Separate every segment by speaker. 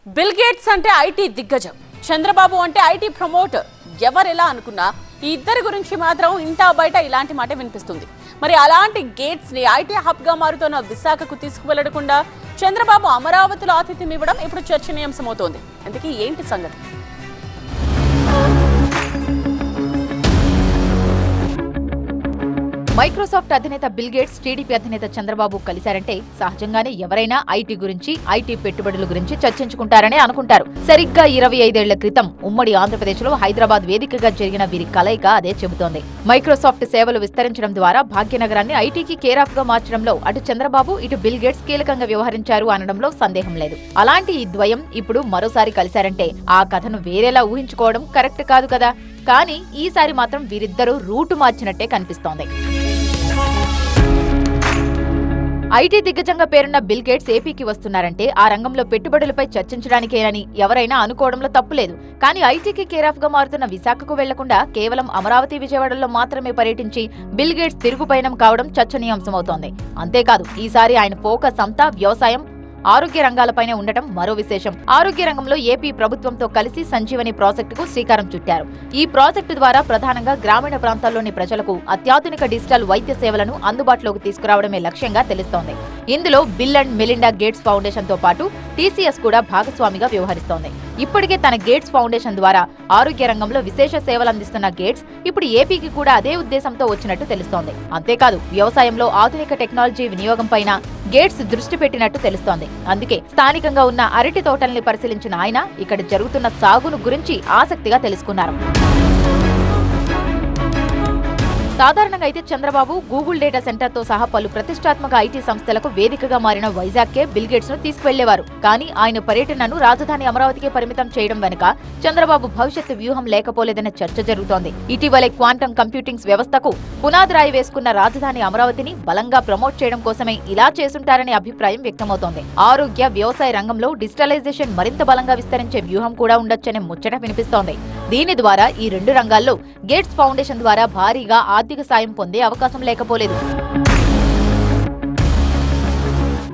Speaker 1: Bill gates అంటే IT దిగ్గజం, చంద్రబాబు అంటే ఐటీ ప్రమోటర్. ఎవరెలా అనుకున్నా ఈ ఇద్దరి గురించి మాత్రం ఇంటా బయట ఇలాంటి మాట వినిపిస్తుంది. మరి అలాంటి గేట్స్ ని ఐటీ హబ్ గా మారుతున్న విశాఖకు తీసుకువెళ్లకుండా చంద్రబాబు అమరావతిలో ఆతిథ్యం ఇవ్వడం ఇప్పుడు చర్చనీయాంశమవుతోంది. అందుకే ఏంటి సంగతి?
Speaker 2: మైక్రోసాఫ్ట్ అధినేత బిల్ గేట్స్, టీడీపీ అధినేత చంద్రబాబు కలిశారంటే సహజంగానే ఎవరైనా ఐటీ గురించి, ఐటీ పెట్టుబడుల గురించి చర్చించుకుంటారనే అనుకుంటారు. సరిగ్గా 25 ఏళ్ల క్రితం ఉమ్మడి ఆంధ్రప్రదేశ్ లో హైదరాబాద్ వేదికగా జరిగిన వీరి కలయిక అదే చెబుతోంది. మైక్రోసాఫ్ట్ సేవలు విస్తరించడం ద్వారా భాగ్యనగరాన్ని ఐటీకి కేరాఫ్ గా మార్చడంలో అటు చంద్రబాబు, ఇటు బిల్ గేట్స్ కీలకంగా వ్యవహరించారు అనడంలో సందేహం లేదు. అలాంటి ఈ ద్వయం ఇప్పుడు మరోసారి కలిశారంటే ఆ కథను వేరేలా ఊహించుకోవడం కరెక్ట్ కాదు కదా. కానీ ఈసారి మాత్రం వీరిద్దరూ రూటు మార్చినట్టే కనిపిస్తోంది. ఐటీ దిగ్గజంగా పేరున్న బిల్ గేట్స్ ఏపీకి వస్తున్నారంటే ఆ రంగంలో పెట్టుబడులపై చర్చించడానికేనని ఎవరైనా అనుకోవడంలో తప్పులేదు. కానీ ఐటీకి కేరాఫ్ గా మారుతున్న విశాఖకు వెళ్లకుండా కేవలం అమరావతి, విజయవాడలో మాత్రమే పర్యటించి బిల్ గేట్స్ తిరుగుపయనం కావడం చర్చనీయాంశమవుతోంది. అంతేకాదు ఈసారి ఆయన ఫోకస్ అంతా వ్యవసాయం, ఆరోగ్య రంగాలపైనే ఉండటం మరో విశేషం. ఆరోగ్య రంగంలో ఏపీ ప్రభుత్వంతో కలిసి సంజీవని ప్రాజెక్టుకు శ్రీకారం చుట్టారు. ఈ ప్రాజెక్టు ద్వారా ప్రధానంగా గ్రామీణ ప్రాంతాల్లోని ప్రజలకు అత్యాధునిక డిజిటల్ వైద్య సేవలను అందుబాటులోకి తీసుకురావడమే లక్ష్యంగా తెలుస్తోంది. ఇందులో bill and Melinda gates foundation తో పాటు టీసీఎస్ కూడా భాగస్వామిగా వ్యవహరిస్తోంది. ఇప్పటికే తన గేట్స్ ఫౌండేషన్ ద్వారా ఆరోగ్య రంగంలో విశేష సేవలు అందిస్తున్న గేట్స్ ఇప్పుడు ఏపీకి కూడా అదే ఉద్దేశంతో వచ్చినట్టు తెలుస్తోంది. అంతేకాదు వ్యవసాయంలో ఆధునిక టెక్నాలజీ వినియోగం పైన గేట్స్ దృష్టి పెట్టినట్టు తెలుస్తోంది. అందుకే స్థానికంగా ఉన్న అరటి తోటల్ని పరిశీలించిన ఆయన ఇక్కడ జరుగుతున్న సాగును గురించి ఆసక్తిగా తెలుసుకున్నారు. సాధారణంగా అయితే చంద్రబాబు గూగుల్ డేటా సెంటర్ తో సహా పలు ప్రతిష్టాత్మక ఐటీ సంస్థలకు వేదికగా మారిన వైజాగ్కే బిల్ గేట్స్ ను తీసుకువెళ్లేవారు. కానీ ఆయన పర్యటనను రాజధాని అమరావతికే పరిమితం చేయడం వెనుక చంద్రబాబు భవిష్యత్తు వ్యూహం లేకపోలేదన్న చర్చ జరుగుతోంది. ఇటీవలే క్వాంటమ్ కంప్యూటింగ్ వ్యవస్థకు పునాదిరాయి వేసుకున్న రాజధాని అమరావతిని బలంగా ప్రమోట్ చేయడం కోసమే ఇలా చేసుంటారనే అభిప్రాయం వ్యక్తమవుతోంది. ఆరోగ్య, వ్యవసాయ రంగంలో డిజిటలైజేషన్ మరింత బలంగా విస్తరించే వ్యూహం కూడా ఉండొచ్చనే ముచ్చట వినిపిస్తోంది. దీని ద్వారా ఈ రెండు రంగాల్లో గేట్స్ ఫౌండేషన్ ద్వారా భారీగా ఆర్థిక సాయం పొందే అవకాశం లేకపోలేదు.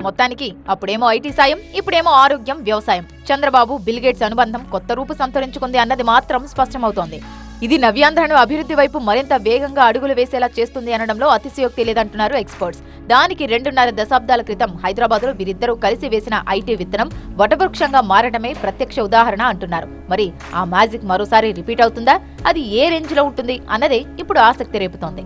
Speaker 2: మొత్తానికి అప్పుడేమో ఐటీ సాయం, ఇప్పుడేమో ఆరోగ్యం, వ్యవసాయం. చంద్రబాబు, బిల్ గేట్స్ అనుబంధం కొత్త రూపు సంతరించుకుంది అన్నది మాత్రం స్పష్టమవుతోంది. ఇది నవ్యాంధ్రను అభివృద్ధి వైపు మరింత వేగంగా అడుగులు వేసేలా చేస్తుంది అనడంలో అతిశయోక్తి లేదంటున్నారు ఎక్స్పర్ట్స్. దానికి 2.5 దశాబ్దాల క్రితం హైదరాబాద్ లో వీరిద్దరూ కలిసి వేసిన ఐటీ విత్తనం వటవృక్షంగా మారడమే ప్రత్యక్ష ఉదాహరణ అంటున్నారు. మరి ఆ మ్యాజిక్ మరోసారి రిపీట్ అవుతుందా? అది ఏ రేంజ్ లో ఉంటుంది అన్నదే ఇప్పుడు ఆసక్తి రేపుతోంది.